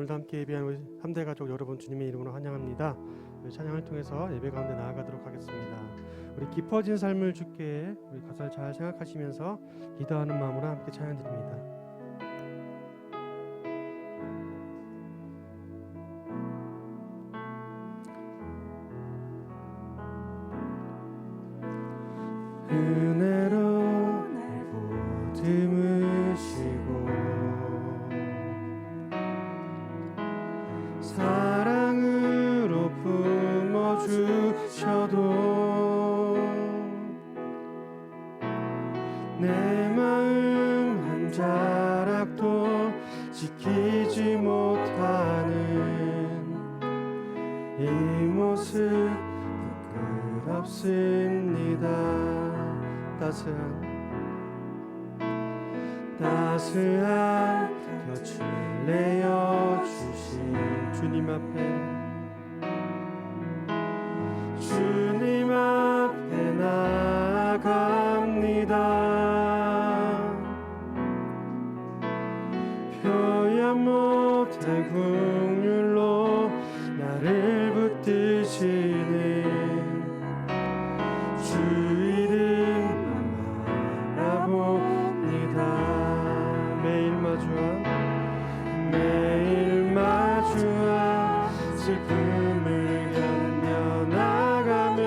오늘도 함께 예배한 우리 3대 가족 여러분 주님의 이름으로 환영합니다. 찬양을 통해서 예배 가운데 나아가도록 하겠습니다. 우리 깊어진 삶을 주께 우리 가사를 잘 생각하시면서 기도하는 마음으로 함께 찬양드립니다. 은혜로 날 보듬으시고 사랑으로 품어주셔도 내 마음 한 자락도 지키지 못하는 이 모습 부끄럽습니다. 따스한 곁을 내어주신 주님 앞에 나아갑니다. 표현 못할 긍휼로 나를 붙드시는 주 이름만 바라봅니다. 매일 마주한 슬픔을 견뎌나가며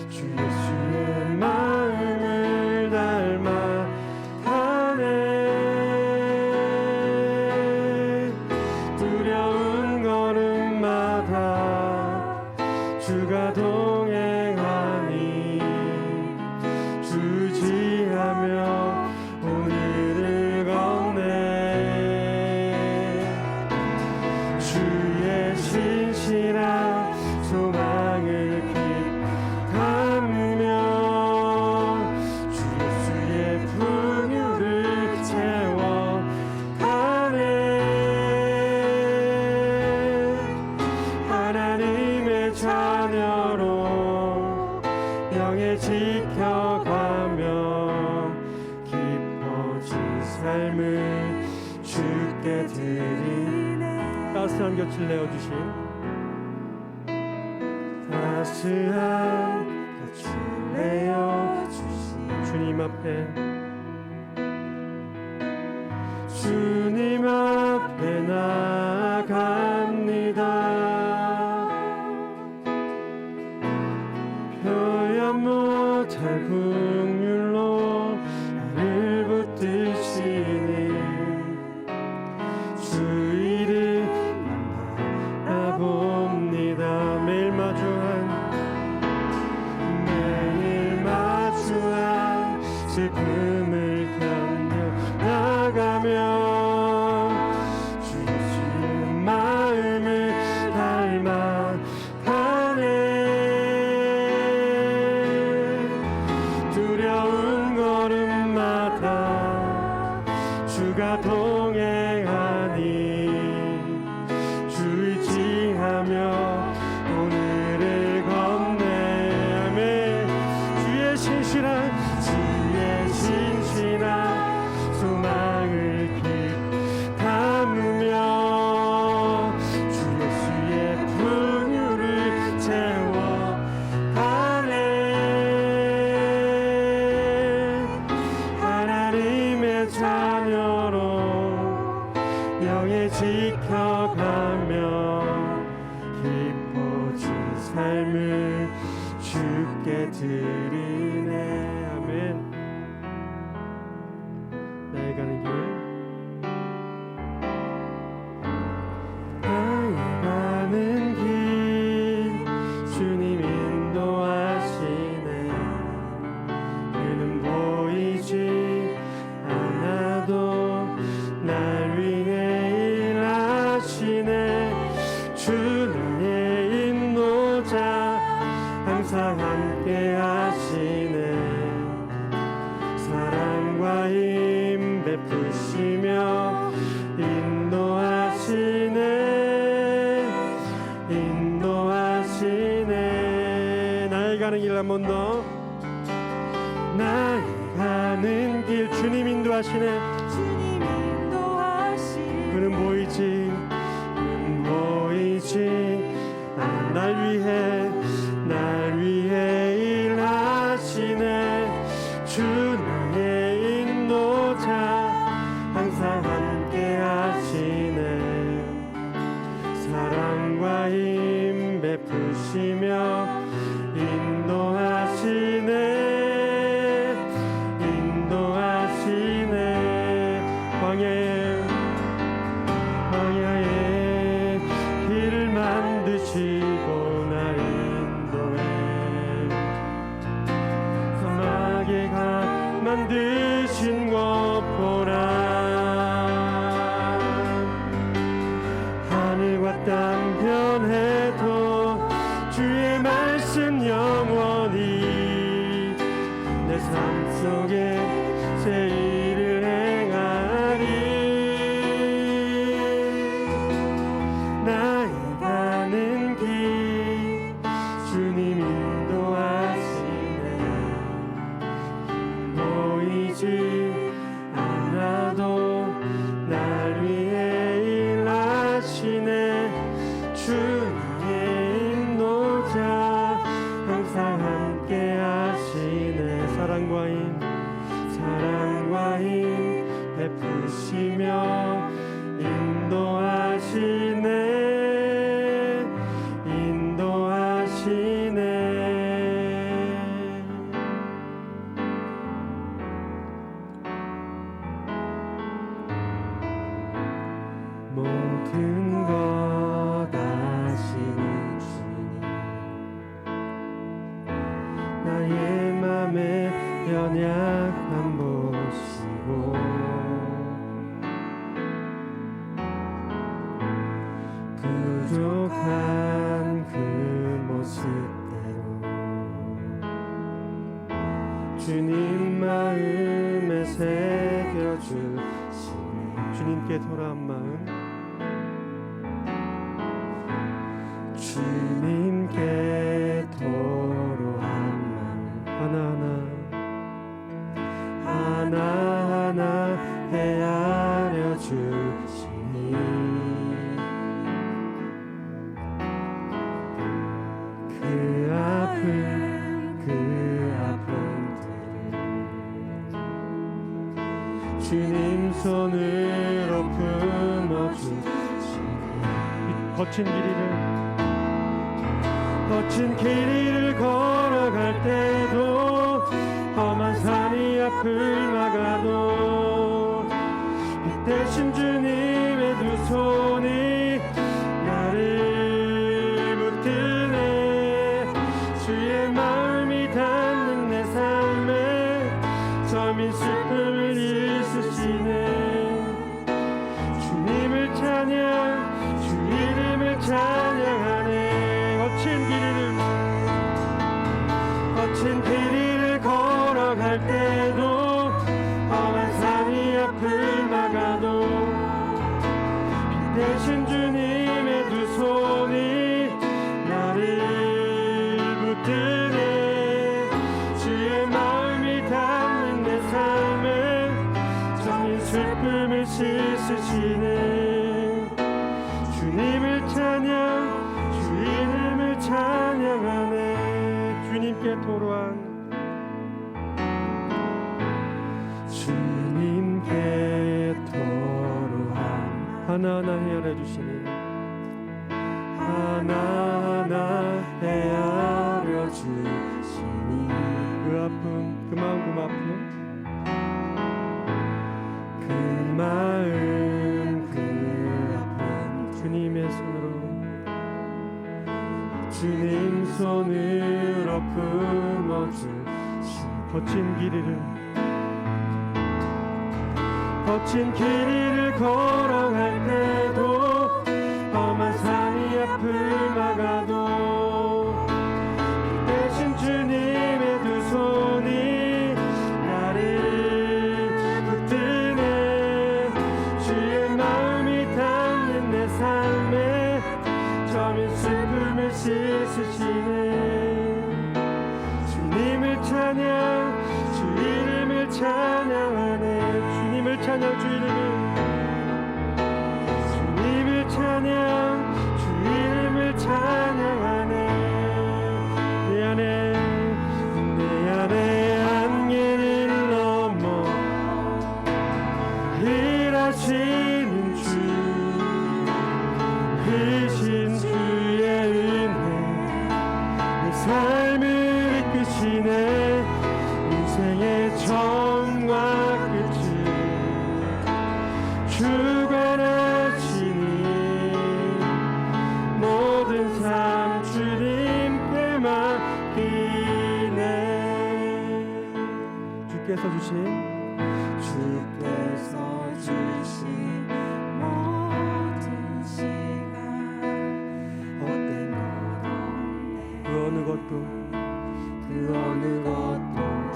주 예수의 마음을 닮아가네. 두려운 걸음마다 주가 동행하니 주지하며 오늘을 걷네. 주의 신실한 소망을 담으며 주 예수의 풍요를 채워가네. 하나님의 자녀로 영에 지켜가며 삶을 주께 드리네. 따스한 곁을 내어주신 주님 앞에 나아갑니다. 표현 못할 긍휼로 나를 붙드시니 주 이름만 바라봅니다. 매일 마주한 슬픔을 견뎌나가며 주 예수의 마음을 닮아가네. 두려운 걸음마다 주가 동행하니 주 의지하며 오늘을 걷네. 아멘. 주의 신실한 소망을 담으며 주 예수의 풍요를 채워가네. 하나님의 자녀로 영에 지켜가며 깊어진 삶을 주께 드리네. 아멘. 나의 가는 길 주님 인도하시네. 그는 보이지 않아도 날 위해 일하시네. 주 나의 인도자 항상 함께 하시네. 사랑과 힘 베푸시며 인도하시네. 나의 가는 길 한 번 더. 나의 가는 길 주님 인도하시네. 주님 인도하시네. 그는 보이지 날 위해 일하시네. 주 나의 인도자 항상 함께 하시네. 사랑과 힘 베푸시며 인도하시네. 광야에 길을 만드시고 날 인도해. 사막에 만드신 것 보라. 하늘과 땅 변해도 주의 말씀 영원히 내 삶 속에 새 일을 행하리. 나의 가는 길 주님 인도하시네. 보이지 않아도 날 위해 일하시네. 주 나의 인도자 항상 함께 하시네. 사랑과 힘 베푸시며 인도하시네. 모든 것 아시는 주님, 나의 맘에 연약함 보시고 부족한 그 모습대로 주님 마음에 새겨주시네. 주님께 돌아온 마음, 주님께 도로한 마음 하나하나 헤아려 주시니 그 아픔들을 주님 손으로 품어주시니 거친 길이를 걸어갈 때도 험한 산이 앞을 막아도 빛 대신 주님의 두 손이 나를 붙드네. 주의 마음이 닿는 내 삶에 저민 슬픔을 있으시네. 주님을 찬양, 주 이름을 찬양하네. 거친 길이를 걸어갈 때도 험한 산이 앞을 막아도 빛 대신 주님의 두 손이 나를 붙드네. 주의 마음이 닿는 내 삶에 저민 슬픔을 씻으시네. 주님을 찬양, 주 이름을 찬양하네. 주님께 도로한 하나하나 헤아려 주시니 하나하나 헤아려 주시니 그 아픔, 그 마음 주님의 손으로 주님 손으로 품어주시니 거친 길이를 걸어갈 때도 험한 산이 앞을 막아도 빛 대신 주님의 두 손이 나를 붙드네. 주의 마음이 닿는 내 삶에 저민 슬픔을 씻으시네. 주님을 찬양, 주 이름을 찬양하네. 주님을 찬양, 주 이름을 삶을 이끄시네. 인생의 처음과 끝을 주관하시니 모든 삶 주님께 맡기네. 주께서 주신 모든 시간 헛된 것 없네. 그 어느 것도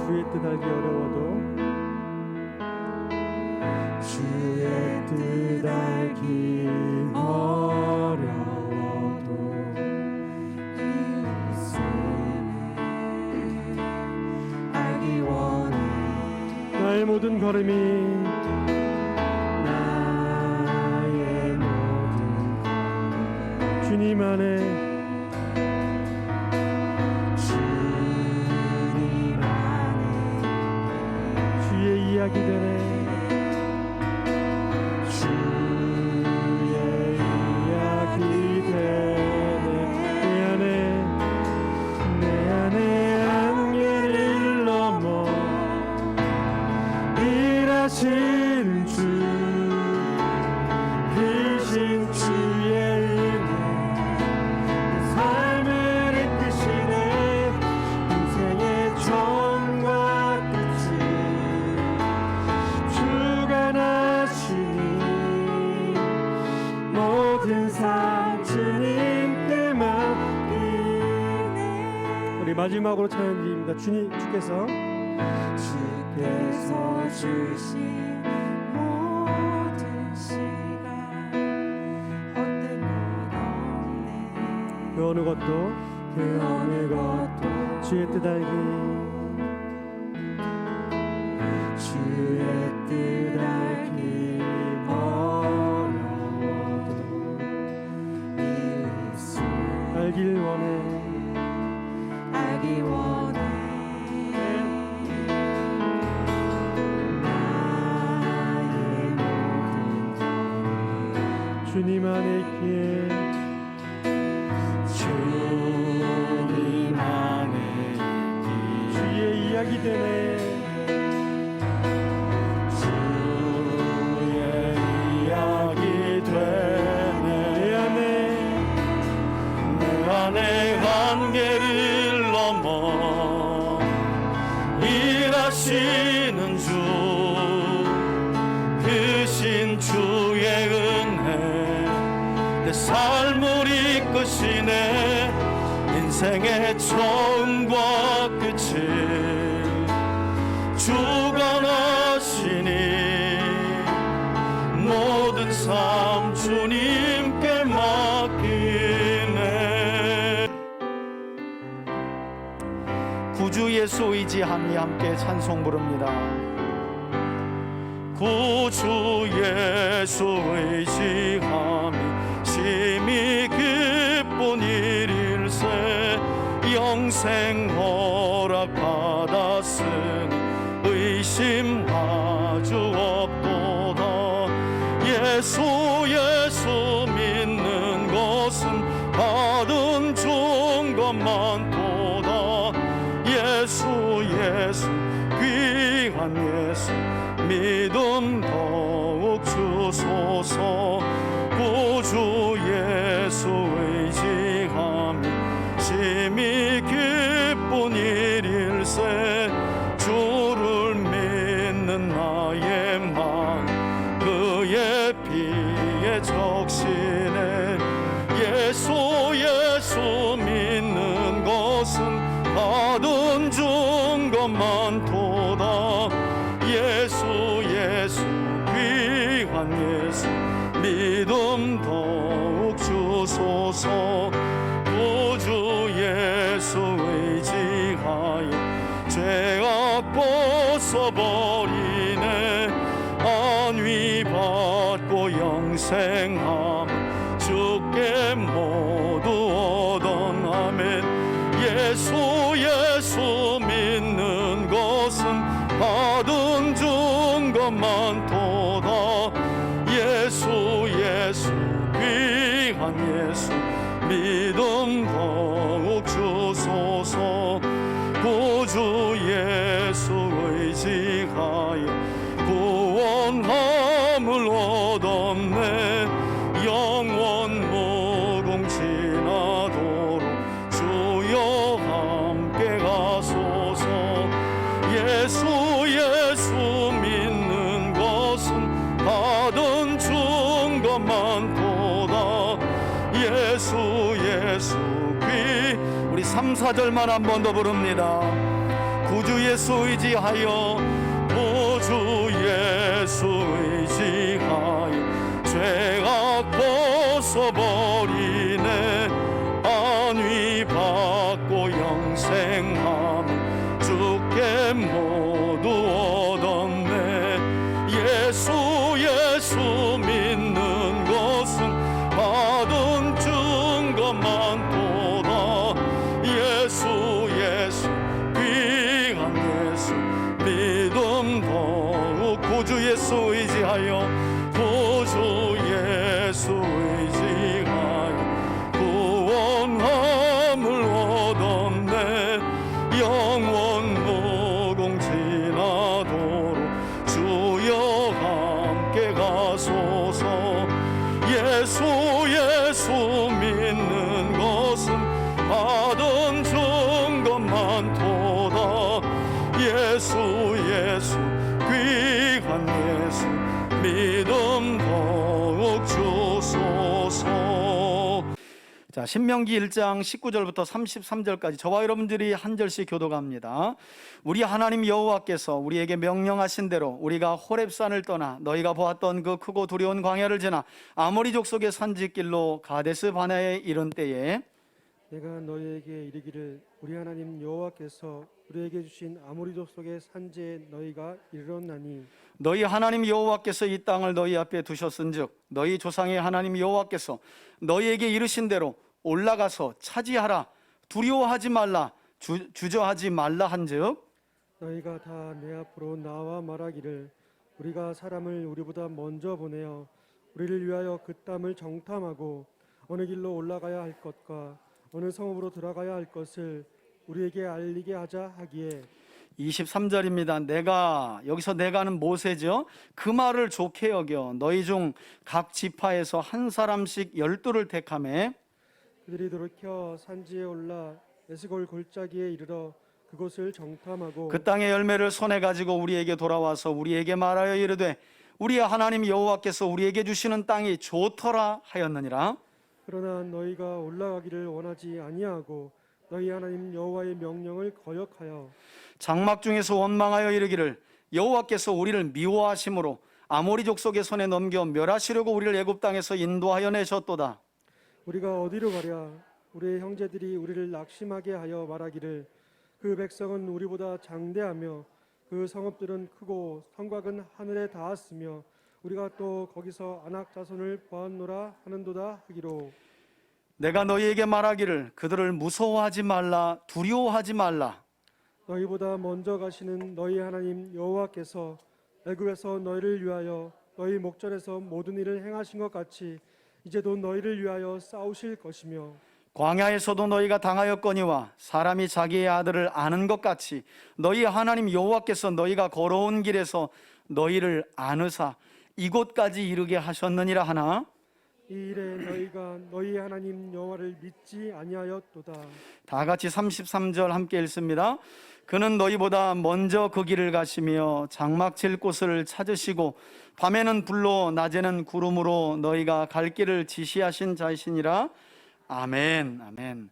주의 뜻 알기 어려워도 주의 뜻 알기 어려워도 알기 원해. 나의 모든 걸음이 주님 안에 주의 이야기 되네. 주의 이야기 되네. 내 안에 한계를 넘어 일하시는 주 크신 주의 은혜 삶을 이끄시네. 인생의 처음과 끝을 주관하시니 모든 삶 주님께 맡기네. 우리 마지막으로 찬양 드립니다. 주께서 주신 모든 시간 헛된 것 없네. 그 어느 것도 주의 뜻 알기 주의 뜻 알기 어려워도 알길 원해. 알기 원해. 주님 안에 있기에 주님 안에 주의 이야기 되네. 주의 이야기 되네. 내 안에 한계를 넘어 일하시는 주 크신 주의 은혜 내 삶을 이끄시네. 인생의 처음과 끝을 주관하시니 모든 삶 주님께 맡기네. 구주 예수 의지함이 함께 찬송 부릅니다. 구주 예수 의지함이 심히 기쁜 일일세. 영생 허락 받았으니 의심 아주 없도다. 예수 믿는 것은 받은 좋은 것만 도다. 예수 귀한 예수 믿음 더욱 주소서. 구주 예수 의지함이 심히 기쁜 일일세. 주를 믿는 나의 마음 그의 피에 적시네. 예수 믿는 것은 받은 준 것만 도다. 예수 귀한 예수 믿음 더욱 주소서. 구주 예수 의지하여 죄악 벗어버리네. 안위 받고 영생함 주께 모두 얻어나면. 예수 믿는 것은 받은 준 것만 도다. 예수 귀한 예수 믿음 더욱 주소서. 하소서. 구주 예수 의지하여 구원함을 얻었네. 영원 무궁지나도록 주여 함께 가소서. 예수 믿는 것은 받은 준 것만 도다. 예수 우리 3, 4절만 한 번 더 부릅니다. 구주 예수 의지하여 구주 예수 의지하여 죄악 벗어버리네. 안위 받고 영생함을 주께 모두 얻었네. 예수 믿는 것은 받은 준 것만 도다. 예수 귀한 예수 믿음 더욱. 구주 예수 의지하여 구주 예수 의지하여 구원함을 얻었네. 영원 무궁지나도록 주여 함께 가소서. 예수 믿는 것은 받은 준 것만 도다. 예수 귀한 예수 믿음 더욱 주소서. 자, 신명기 1장 19절부터 33절까지 저와 여러분들이 한 절씩 교독합니다. 우리 하나님 여호와께서 우리에게 명령하신 대로 우리가 호렙산을 떠나 너희가 보았던 그 크고 두려운 광야를 지나 아모리 족속의 산지길로 가데스 바네아에 이른 때에 내가 너희에게 이르기를 우리 하나님 여호와께서 우리에게 주신 아모리 족속의 산지에 너희가 이르렀나니 너희 하나님 여호와께서 이 땅을 너희 앞에 두셨은즉 너희 조상의 하나님 여호와께서 너희에게 이르신 대로 올라가서 차지하라. 두려워하지 말라. 주저하지 말라 한즉 너희가 다 내 앞으로 나와 말하기를 우리가 사람을 우리보다 먼저 보내어 우리를 위하여 그 땅을 정탐하고 어느 길로 올라가야 할 것과 어느 성읍으로 들어가야 할 것을 우리에게 알리게 하자 하기에 23절입니다. 여기서 내가는 모세죠. 그 말을 좋게 여겨 너희 중 각 지파에서 한 사람씩 12를 택하매 그들이 돌이켜 산지에 올라 에스골 골짜기에 이르러 그곳을 정탐하고 그 땅의 열매를 손에 가지고 우리에게 돌아와서 우리에게 말하여 이르되 우리 하나님 여호와께서 우리에게 주시는 땅이 좋더라 하였느니라. 그러나 너희가 올라가기를 원하지 아니하고 너희 하나님 여호와의 명령을 거역하여 장막 중에서 원망하여 이르기를 여호와께서 우리를 미워하심으로 아모리 족속의 손에 넘겨 멸하시려고 우리를 애굽 땅에서 인도하여 내셨도다. 우리가 어디로 가랴 우리의 형제들이 우리를 낙심하게 하여 말하기를 그 백성은 우리보다 장대하며 그 성읍들은 크고 성곽은 하늘에 닿았으며 우리가 또 거기서 아낙 자손을 보았노라 하는도다 하기로 내가 너희에게 말하기를 그들을 무서워하지 말라 두려워하지 말라. 너희보다 먼저 가시는 너희 하나님 여호와께서 애굽에서 너희를 위하여 너희 목전에서 모든 일을 행하신 것 같이 이제도 너희를 위하여 싸우실 것이며 광야에서도 너희가 당하였거니와 사람이 자기의 아들을 아는 것 같이 너희 하나님 여호와께서 너희가 걸어온 길에서 너희를 안으사 이곳까지 이르게 하셨느니라 하나 이 일에 너희가 너희 하나님 여호와를 믿지 아니하였도다. 다 같이 33절 함께 읽습니다. 그는 너희보다 먼저 그 길을 가시며 장막 칠 곳을 찾으시고 밤에는 불로 낮에는 구름으로 너희가 갈 길을 지시하신 자이시니라. 아멘. 아멘.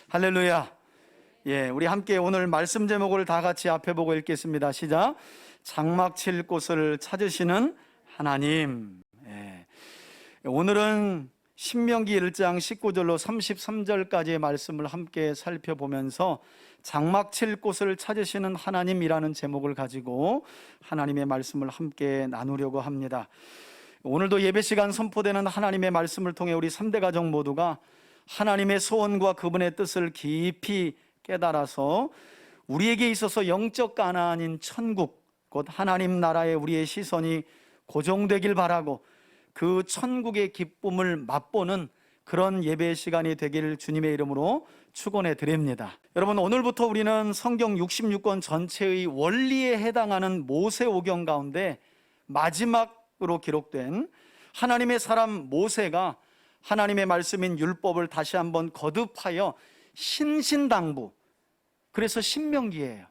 할렐루야. 예, 우리 함께 오늘 말씀 제목을 다 같이 앞에 보고 읽겠습니다. 시작. 장막 칠 곳을 찾으시는 하나님. 예. 오늘은 신명기 1장 19절로 33절까지의 말씀을 함께 살펴보면서 장막 칠 곳을 찾으시는 하나님이라는 제목을 가지고 하나님의 말씀을 함께 나누려고 합니다. 오늘도 예배 시간 선포되는 하나님의 말씀을 통해 우리 3대 가족 모두가 하나님의 소원과 그분의 뜻을 깊이 깨달아서 우리에게 있어서 영적 가나안인 천국, 곧 하나님 나라에 우리의 시선이 고정되길 바라고 그 천국의 기쁨을 맛보는 그런 예배의 시간이 되기를 주님의 이름으로 축원해 드립니다. 여러분, 오늘부터 우리는 성경 66권 전체의 원리에 해당하는 모세오경 가운데 마지막으로 기록된 하나님의 사람 모세가 하나님의 말씀인 율법을 다시 한번 거듭하여 신신당부, 그래서 신명기예요.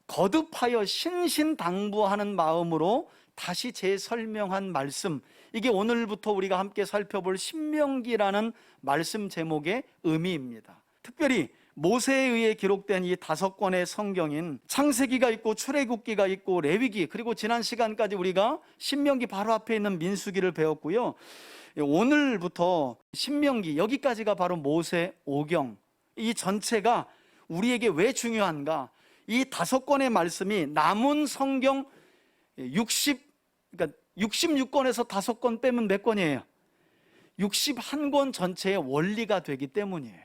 거듭하여 신신당부하는 마음으로 다시 재설명한 말씀, 이게 오늘부터 우리가 함께 살펴볼 신명기라는 말씀 제목의 의미입니다. 특별히 모세에 의해 기록된 이 5권의 성경인 창세기가 있고 출애굽기가 있고 레위기, 그리고 지난 시간까지 우리가 신명기 바로 앞에 있는 민수기를 배웠고요. 오늘부터 신명기, 여기까지가 바로 모세오경, 이 전체가 우리에게 왜 중요한가? 이 5권의 말씀이 남은 성경 66권에서 5권 빼면 몇 권이에요? 61권 전체의 원리가 되기 때문이에요.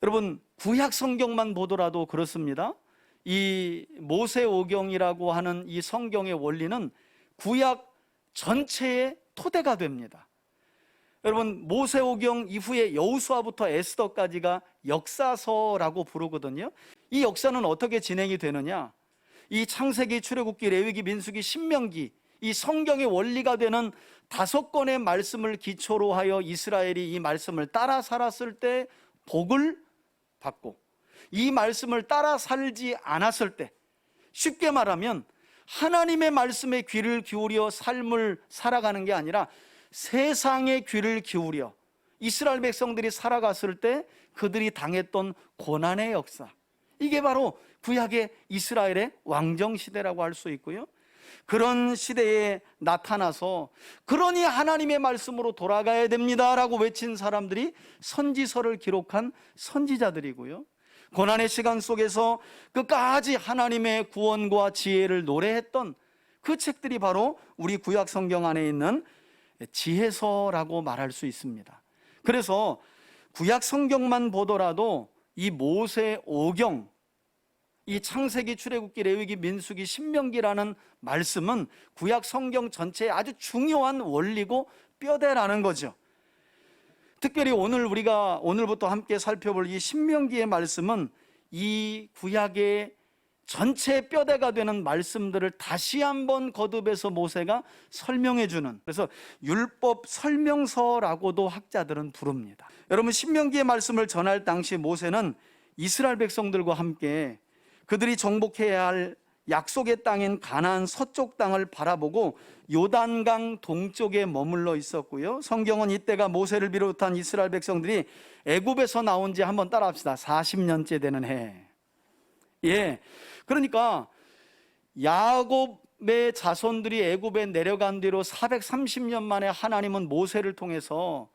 여러분, 구약 성경만 보더라도 그렇습니다. 이 모세오경이라고 하는 이 성경의 원리는 구약 전체의 토대가 됩니다. 여러분, 모세오경 이후에 여호수아부터 에스더까지가 역사서라고 부르거든요. 이 역사는 어떻게 진행이 되느냐? 이 창세기, 출애굽기, 레위기, 민수기, 신명기, 이 성경의 원리가 되는 5권의 말씀을 기초로 하여 이스라엘이 이 말씀을 따라 살았을 때 복을 받고, 이 말씀을 따라 살지 않았을 때, 쉽게 말하면 하나님의 말씀에 귀를 기울여 삶을 살아가는 게 아니라 세상에 귀를 기울여 이스라엘 백성들이 살아갔을 때 그들이 당했던 고난의 역사, 이게 바로 구약의 이스라엘의 왕정시대라고 할 수 있고요. 그런 시대에 나타나서 그러니 하나님의 말씀으로 돌아가야 됩니다라고 외친 사람들이 선지서를 기록한 선지자들이고요. 고난의 시간 속에서 끝까지 하나님의 구원과 지혜를 노래했던 그 책들이 바로 우리 구약 성경 안에 있는 지혜서라고 말할 수 있습니다. 그래서 구약 성경만 보더라도 이 모세오경, 이 창세기, 출애굽기, 레위기, 민수기, 신명기라는 말씀은 구약 성경 전체의 아주 중요한 원리고 뼈대라는 거죠. 특별히 우리가 오늘부터 함께 살펴볼 이 신명기의 말씀은 이 구약의 전체 뼈대가 되는 말씀들을 다시 한번 거듭해서 모세가 설명해 주는, 그래서 율법 설명서라고도 학자들은 부릅니다. 여러분, 신명기의 말씀을 전할 당시 모세는 이스라엘 백성들과 함께 그들이 정복해야 할 약속의 땅인 가나안 서쪽 땅을 바라보고 요단강 동쪽에 머물러 있었고요. 성경은 이때가 모세를 비롯한 이스라엘 백성들이 애굽에서 나온 지 한번 따라합시다. 40년째 되는 해. 예, 그러니까 야곱의 자손들이 애굽에 내려간 뒤로 430년 만에 하나님은 모세를 통해서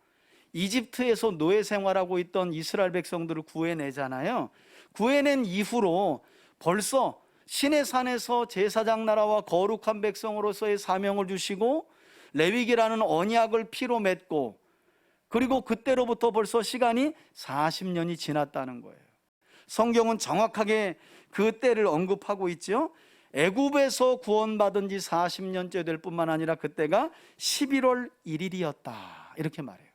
이집트에서 노예 생활하고 있던 이스라엘 백성들을 구해내잖아요. 구해낸 이후로 벌써 시내산에서 제사장 나라와 거룩한 백성으로서의 사명을 주시고 레위기라는 언약을 피로 맺고, 그리고 그때로부터 벌써 시간이 40년이 지났다는 거예요. 성경은 정확하게 그 때를 언급하고 있죠. 애굽에서 구원받은 지 40년째 될 뿐만 아니라 그때가 11월 1일이었다 이렇게 말해요.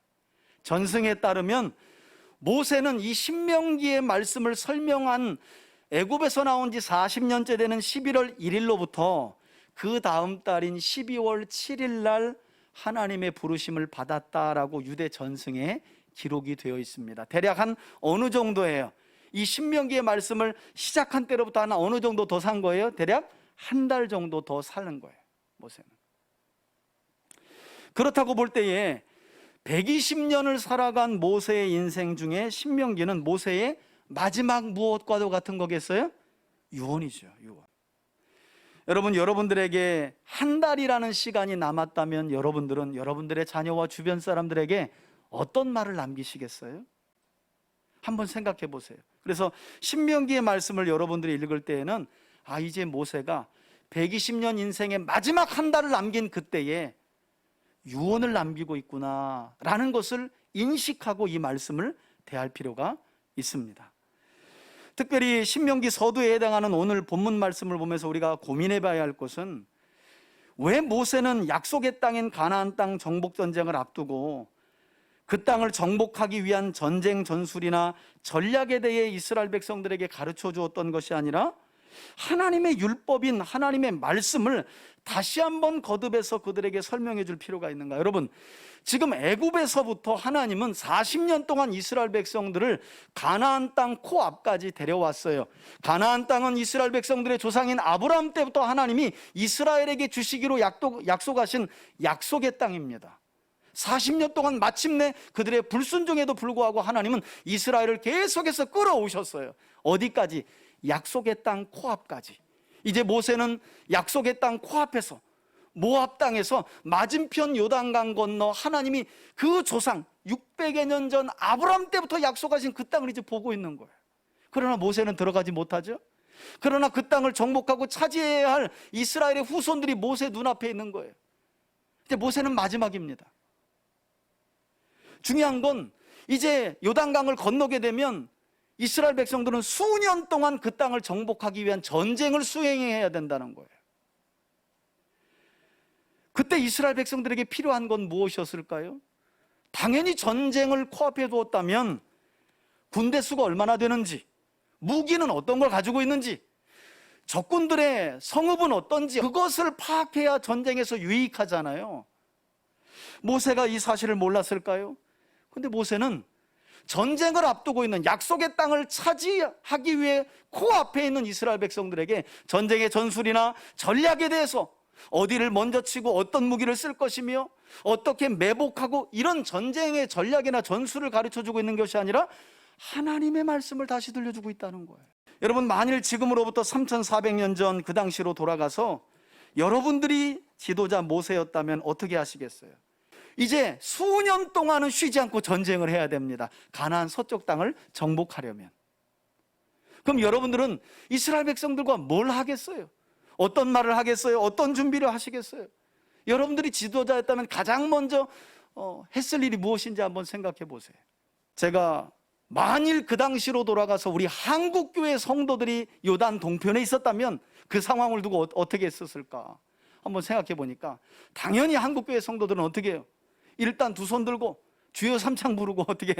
전승에 따르면 모세는 이 신명기의 말씀을 설명한 애굽에서 나온 지 40년째 되는 11월 1일로부터 그 다음 달인 12월 7일 날 하나님의 부르심을 받았다라고 유대 전승에 기록이 되어 있습니다. 대략 한 어느 정도예요? 이 신명기의 말씀을 시작한 때로부터 한 어느 정도 더 산 거예요? 대략 한 달 정도 더 사는 거예요, 모세는. 그렇다고 볼 때에 120년을 살아간 모세의 인생 중에 신명기는 모세의 마지막 무엇과도 같은 거겠어요? 유언이죠, 유언. 여러분, 여러분들에게 한 달이라는 시간이 남았다면 여러분들은 여러분들의 자녀와 주변 사람들에게 어떤 말을 남기시겠어요? 한번 생각해 보세요. 그래서 신명기의 말씀을 여러분들이 읽을 때에는 이제 모세가 120년 인생의 마지막 한 달을 남긴 그때에 유언을 남기고 있구나 라는 것을 인식하고 이 말씀을 대할 필요가 있습니다. 특별히 신명기 서두에 해당하는 오늘 본문 말씀을 보면서 우리가 고민해 봐야 할 것은, 왜 모세는 약속의 땅인 가나안 땅 정복 전쟁을 앞두고 그 땅을 정복하기 위한 전쟁 전술이나 전략에 대해 이스라엘 백성들에게 가르쳐 주었던 것이 아니라 하나님의 율법인 하나님의 말씀을 다시 한번 거듭해서 그들에게 설명해 줄 필요가 있는가? 여러분, 지금 애굽에서부터 하나님은 40년 동안 이스라엘 백성들을 가나안 땅 코앞까지 데려왔어요. 가나안 땅은 이스라엘 백성들의 조상인 아브라함 때부터 하나님이 이스라엘에게 주시기로 약속하신 약속의 땅입니다. 40년 동안 마침내 그들의 불순종에도 불구하고 하나님은 이스라엘을 계속해서 끌어오셨어요. 어디까지? 약속의 땅 코앞까지. 이제 모세는 약속의 땅 코앞에서 모압 땅에서 맞은편 요단강 건너 하나님이 그 조상 600여 년 전 아브라함 때부터 약속하신 그 땅을 이제 보고 있는 거예요. 그러나 모세는 들어가지 못하죠. 그러나 그 땅을 정복하고 차지해야 할 이스라엘의 후손들이 모세 눈앞에 있는 거예요. 이제 모세는 마지막입니다. 중요한 건 이제 요단강을 건너게 되면 이스라엘 백성들은 수년 동안 그 땅을 정복하기 위한 전쟁을 수행해야 된다는 거예요. 그때 이스라엘 백성들에게 필요한 건 무엇이었을까요? 당연히 전쟁을 코앞에 두었다면 군대 수가 얼마나 되는지, 무기는 어떤 걸 가지고 있는지, 적군들의 성읍은 어떤지 그것을 파악해야 전쟁에서 유익하잖아요. 모세가 이 사실을 몰랐을까요? 근데 모세는 전쟁을 앞두고 있는 약속의 땅을 차지하기 위해 코앞에 있는 이스라엘 백성들에게 전쟁의 전술이나 전략에 대해서 어디를 먼저 치고 어떤 무기를 쓸 것이며 어떻게 매복하고 이런 전쟁의 전략이나 전술을 가르쳐주고 있는 것이 아니라 하나님의 말씀을 다시 들려주고 있다는 거예요. 여러분, 만일 지금으로부터 3400년 전 그 당시로 돌아가서 여러분들이 지도자 모세였다면 어떻게 하시겠어요? 이제 수년 동안은 쉬지 않고 전쟁을 해야 됩니다. 가나안 서쪽 땅을 정복하려면. 그럼 여러분들은 이스라엘 백성들과 뭘 하겠어요? 어떤 말을 하겠어요? 어떤 준비를 하시겠어요? 여러분들이 지도자였다면 가장 먼저 했을 일이 무엇인지 한번 생각해 보세요. 제가 만일 그 당시로 돌아가서 우리 한국교회 성도들이 요단 동편에 있었다면 그 상황을 두고 어떻게 했었을까? 한번 생각해 보니까 당연히 한국교회 성도들은 어떻게 해요? 일단 두 손 들고 주여 삼창 부르고 어떻게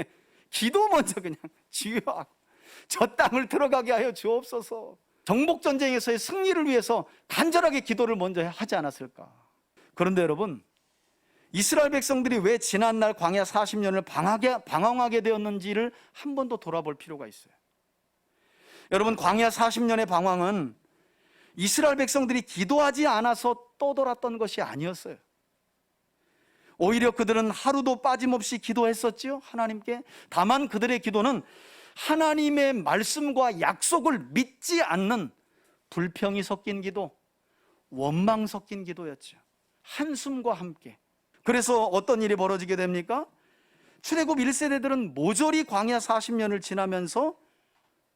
기도 먼저 그냥 주여 저 땅을 들어가게 하여 주옵소서. 정복전쟁에서의 승리를 위해서 간절하게 기도를 먼저 하지 않았을까? 그런데 여러분, 이스라엘 백성들이 왜 지난날 광야 40년을 방황하게 되었는지를 한 번 더 돌아볼 필요가 있어요. 여러분, 광야 40년의 방황은 이스라엘 백성들이 기도하지 않아서 떠돌았던 것이 아니었어요. 오히려 그들은 하루도 빠짐없이 기도했었지요, 하나님께. 다만 그들의 기도는 하나님의 말씀과 약속을 믿지 않는 불평이 섞인 기도, 원망 섞인 기도였죠. 한숨과 함께. 그래서 어떤 일이 벌어지게 됩니까? 출애굽 1세대들은 모조리 광야 40년을 지나면서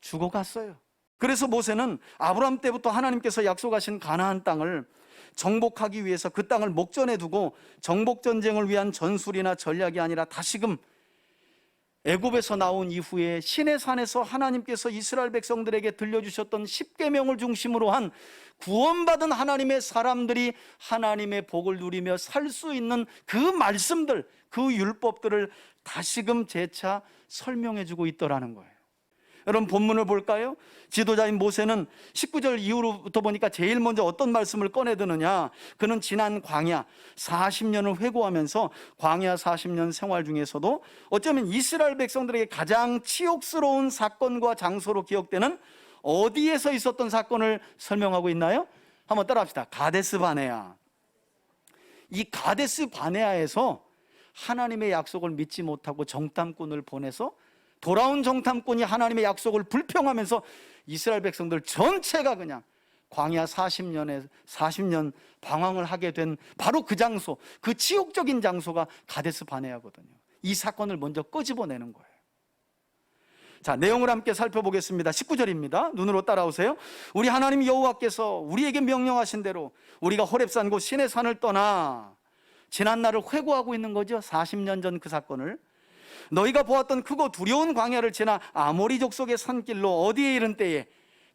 죽어갔어요. 그래서 모세는 아브라함 때부터 하나님께서 약속하신 가나안 땅을 정복하기 위해서 그 땅을 목전에 두고 정복전쟁을 위한 전술이나 전략이 아니라 다시금 애굽에서 나온 이후에 시내산에서 하나님께서 이스라엘 백성들에게 들려주셨던 10계명을 중심으로 한 구원받은 하나님의 사람들이 하나님의 복을 누리며 살 수 있는 그 말씀들, 그 율법들을 다시금 재차 설명해주고 있더라는 거예요. 여러분, 본문을 볼까요? 지도자인 모세는 19절 이후로부터 보니까 제일 먼저 어떤 말씀을 꺼내드느냐? 그는 지난 광야 40년을 회고하면서 광야 40년 생활 중에서도 어쩌면 이스라엘 백성들에게 가장 치욕스러운 사건과 장소로 기억되는 어디에서 있었던 사건을 설명하고 있나요? 한번 따라합시다. 가데스 바네아. 이 가데스 바네아에서 하나님의 약속을 믿지 못하고 정탐꾼을 보내서 돌아온 정탐꾼이 하나님의 약속을 불평하면서 이스라엘 백성들 전체가 그냥 광야 40년 방황을 하게 된 바로 그 장소, 그 치욕적인 장소가 가데스 바네아거든요. 이 사건을 먼저 끄집어내는 거예요. 자, 내용을 함께 살펴보겠습니다. 19절입니다. 눈으로 따라오세요. 우리 하나님 여호와께서 우리에게 명령하신 대로 우리가 호렙산 곧 신의 산을 떠나 지난 날을 회고하고 있는 거죠. 40년 전 그 사건을. 너희가 보았던 크고 두려운 광야를 지나 아모리 족속의 산길로 어디에 이른 때에?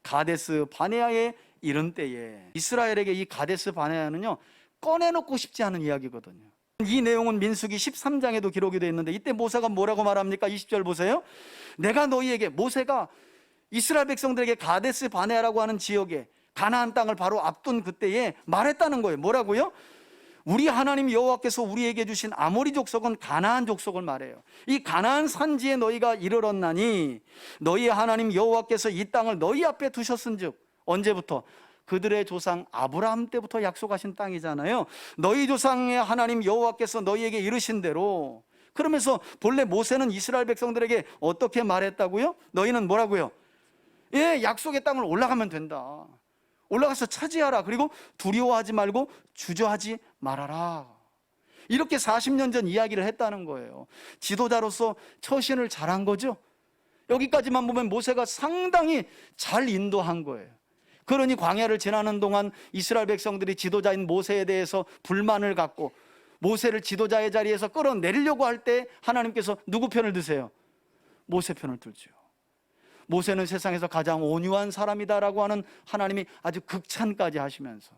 가데스 바네아에 이른 때에. 이스라엘에게 이 가데스 바네아는요, 꺼내놓고 싶지 않은 이야기거든요. 이 내용은 민수기 13장에도 기록이 되어 있는데 이때 모세가 뭐라고 말합니까? 20절 보세요. 내가 너희에게, 모세가 이스라엘 백성들에게 가데스 바네아라고 하는 지역에 가나안 땅을 바로 앞둔 그때에 말했다는 거예요. 뭐라고요? 우리 하나님 여호와께서 우리에게 주신 아모리 족속은 가나안 족속을 말해요. 이 가나안 산지에 너희가 이르렀나니 너희 하나님 여호와께서 이 땅을 너희 앞에 두셨은즉, 언제부터? 그들의 조상 아브라함 때부터 약속하신 땅이잖아요. 너희 조상의 하나님 여호와께서 너희에게 이르신 대로. 그러면서 본래 모세는 이스라엘 백성들에게 어떻게 말했다고요? 너희는 뭐라고요? 예, 약속의 땅을 올라가면 된다. 올라가서 차지하라. 그리고 두려워하지 말고 주저하지 말아라. 이렇게 40년 전 이야기를 했다는 거예요. 지도자로서 처신을 잘한 거죠. 여기까지만 보면 모세가 상당히 잘 인도한 거예요. 그러니 광야를 지나는 동안 이스라엘 백성들이 지도자인 모세에 대해서 불만을 갖고 모세를 지도자의 자리에서 끌어내리려고 할 때 하나님께서 누구 편을 드세요? 모세 편을 들죠. 모세는 세상에서 가장 온유한 사람이다라고 하는 하나님이 아주 극찬까지 하시면서,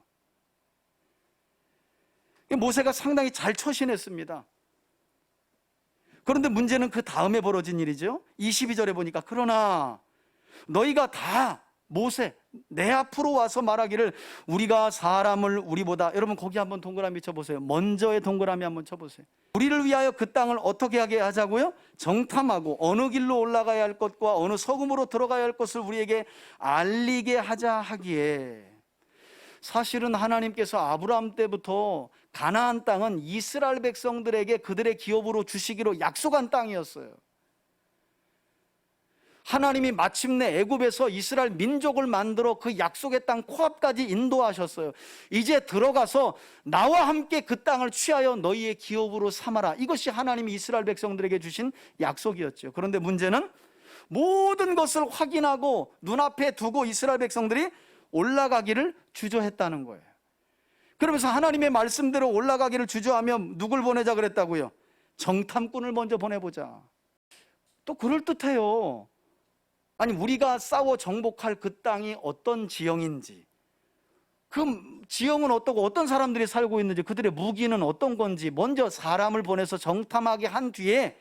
모세가 상당히 잘 처신했습니다. 그런데 문제는 그 다음에 벌어진 일이죠. 22절에 보니까 그러나 너희가 다 모세 내 앞으로 와서 말하기를 우리가 사람을 우리보다, 여러분 거기 한번 동그라미 쳐보세요. 먼저의 동그라미 한번 쳐보세요. 우리를 위하여 그 땅을 어떻게 하게 하자고요? 정탐하고 어느 길로 올라가야 할 것과 어느 서금으로 들어가야 할 것을 우리에게 알리게 하자 하기에, 사실은 하나님께서 아브라함 때부터 가나안 땅은 이스라엘 백성들에게 그들의 기업으로 주시기로 약속한 땅이었어요. 하나님이 마침내 애굽에서 이스라엘 민족을 만들어 그 약속의 땅 코앞까지 인도하셨어요. 이제 들어가서 나와 함께 그 땅을 취하여 너희의 기업으로 삼아라. 이것이 하나님이 이스라엘 백성들에게 주신 약속이었죠. 그런데 문제는 모든 것을 확인하고 눈앞에 두고 이스라엘 백성들이 올라가기를 주저했다는 거예요. 그러면서 하나님의 말씀대로 올라가기를 주저하면 누굴 보내자 그랬다고요? 정탐꾼을 먼저 보내보자. 또 그럴듯해요. 아니, 우리가 싸워 정복할 그 땅이 어떤 지형인지, 그 지형은 어떻고 어떤 사람들이 살고 있는지, 그들의 무기는 어떤 건지 먼저 사람을 보내서 정탐하게 한 뒤에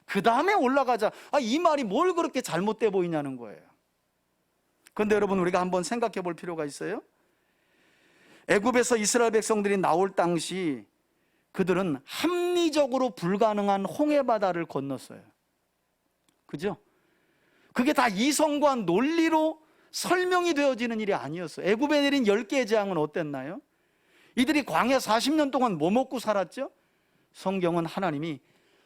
그 다음에 올라가자. 이 말이 뭘 그렇게 잘못돼 보이냐는 거예요. 그런데 여러분, 우리가 한번 생각해 볼 필요가 있어요. 애굽에서 이스라엘 백성들이 나올 당시 그들은 합리적으로 불가능한 홍해바다를 건넜어요. 그죠? 그게 다 이성과 논리로 설명이 되어지는 일이 아니었어요. 애굽에 내린 10개의 재앙은 어땠나요? 이들이 광야 40년 동안 뭐 먹고 살았죠? 성경은 하나님이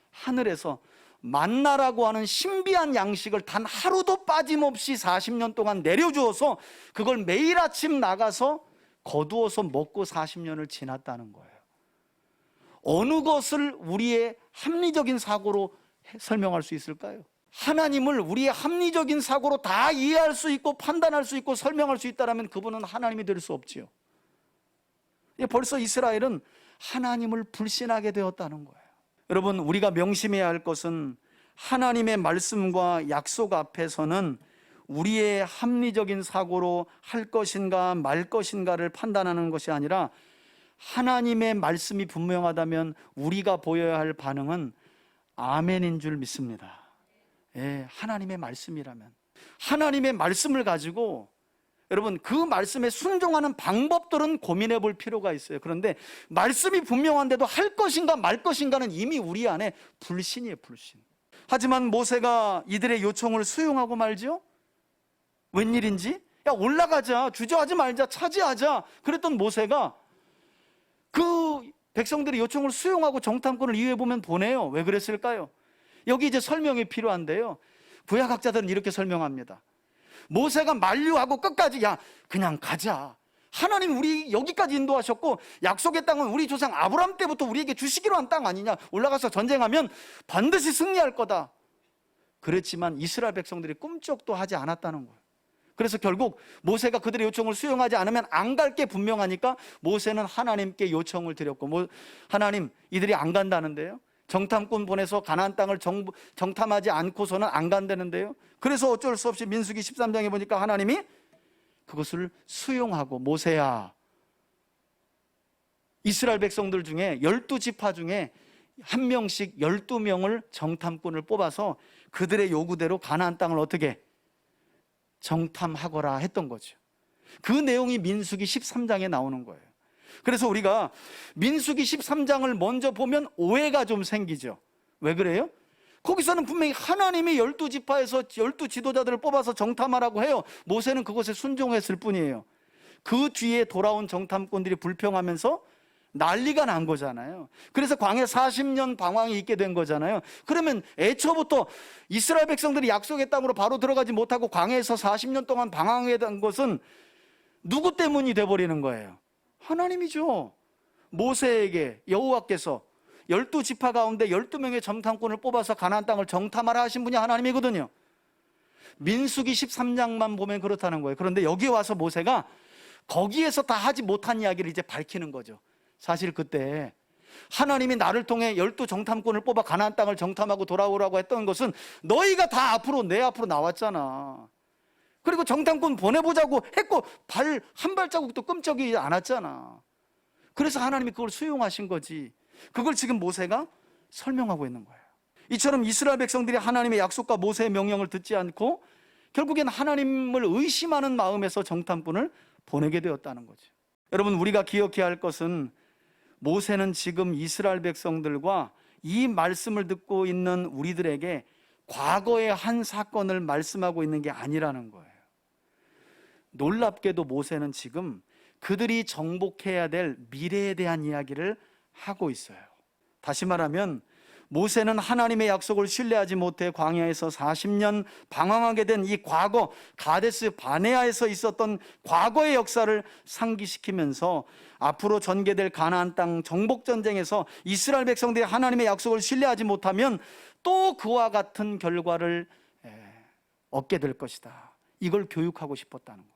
하늘에서 만나라고 하는 신비한 양식을 단 하루도 빠짐없이 40년 동안 내려주어서 그걸 매일 아침 나가서 거두어서 먹고 40년을 지났다는 거예요. 어느 것을 우리의 합리적인 사고로 설명할 수 있을까요? 하나님을 우리의 합리적인 사고로 다 이해할 수 있고 판단할 수 있고 설명할 수 있다면 그분은 하나님이 될 수 없지요. 벌써 이스라엘은 하나님을 불신하게 되었다는 거예요. 여러분, 우리가 명심해야 할 것은 하나님의 말씀과 약속 앞에서는 우리의 합리적인 사고로 할 것인가 말 것인가를 판단하는 것이 아니라 하나님의 말씀이 분명하다면 우리가 보여야 할 반응은 아멘인 줄 믿습니다. 예, 하나님의 말씀이라면, 하나님의 말씀을 가지고 여러분 그 말씀에 순종하는 방법들은 고민해 볼 필요가 있어요. 그런데 말씀이 분명한데도 할 것인가 말 것인가는 이미 우리 안에 불신이에요, 불신. 하지만 모세가 이들의 요청을 수용하고 말죠. 웬일인지? 야, 올라가자, 주저하지 말자, 차지하자. 그랬던 모세가 그 백성들의 요청을 수용하고 정탐꾼을 이후에 보면 보내요. 왜 그랬을까요? 여기 이제 설명이 필요한데요. 구약학자들은 이렇게 설명합니다. 모세가 만류하고 끝까지 야, 그냥 가자. 하나님 우리 여기까지 인도하셨고 약속의 땅은 우리 조상 아브라함 때부터 우리에게 주시기로 한 땅 아니냐. 올라가서 전쟁하면 반드시 승리할 거다. 그랬지만 이스라엘 백성들이 꿈쩍도 하지 않았다는 거예요. 그래서 결국 모세가 그들의 요청을 수용하지 않으면 안 갈 게 분명하니까 모세는 하나님께 요청을 드렸고, 하나님 이들이 안 간다는데요. 정탐꾼 보내서 가나안 땅을 정탐하지 않고서는 안 간다는데요. 그래서 어쩔 수 없이 민수기 13장에 보니까 하나님이 그것을 수용하고, 모세야 이스라엘 백성들 중에 12지파 중에 한 명씩 12명을 정탐꾼을 뽑아서 그들의 요구대로 가나안 땅을 어떻게 정탐하거라 했던 거죠. 그 내용이 민수기 13장에 나오는 거예요. 그래서 우리가 민수기 13장을 먼저 보면 오해가 좀 생기죠. 왜 그래요? 거기서는 분명히 하나님이 12지파에서 12지도자들을 뽑아서 정탐하라고 해요. 모세는 그것에 순종했을 뿐이에요. 그 뒤에 돌아온 정탐꾼들이 불평하면서 난리가 난 거잖아요. 그래서 광야 40년 방황이 있게 된 거잖아요. 그러면 애초부터 이스라엘 백성들이 약속의 땅으로 바로 들어가지 못하고 광야에서 40년 동안 방황하게 된 것은 누구 때문이 돼버리는 거예요? 하나님이죠. 모세에게 여호와께서 12지파 가운데 12명의 정탐꾼을 뽑아서 가나안 땅을 정탐하라 하신 분이 하나님이거든요. 민수기 13장만 보면 그렇다는 거예요. 그런데 여기 와서 모세가 거기에서 다 하지 못한 이야기를 이제 밝히는 거죠. 사실 그때 하나님이 나를 통해 12정탐꾼을 뽑아 가나안 땅을 정탐하고 돌아오라고 했던 것은 너희가 다 내 앞으로 나왔잖아. 그리고 정탐꾼 보내보자고 했고 한 발자국도 끔찍이 않았잖아. 그래서 하나님이 그걸 수용하신 거지. 그걸 지금 모세가 설명하고 있는 거예요. 이처럼 이스라엘 백성들이 하나님의 약속과 모세의 명령을 듣지 않고 결국엔 하나님을 의심하는 마음에서 정탐꾼을 보내게 되었다는 거죠. 여러분, 우리가 기억해야 할 것은 모세는 지금 이스라엘 백성들과 이 말씀을 듣고 있는 우리들에게 과거의 한 사건을 말씀하고 있는 게 아니라는 거예요. 놀랍게도 모세는 지금 그들이 정복해야 될 미래에 대한 이야기를 하고 있어요. 다시 말하면 모세는 하나님의 약속을 신뢰하지 못해 광야에서 40년 방황하게 된 이 과거 가데스 바네아에서 있었던 과거의 역사를 상기시키면서 앞으로 전개될 가나안 땅 정복 전쟁에서 이스라엘 백성들이 하나님의 약속을 신뢰하지 못하면 또 그와 같은 결과를 얻게 될 것이다. 이걸 교육하고 싶었다는 거예요.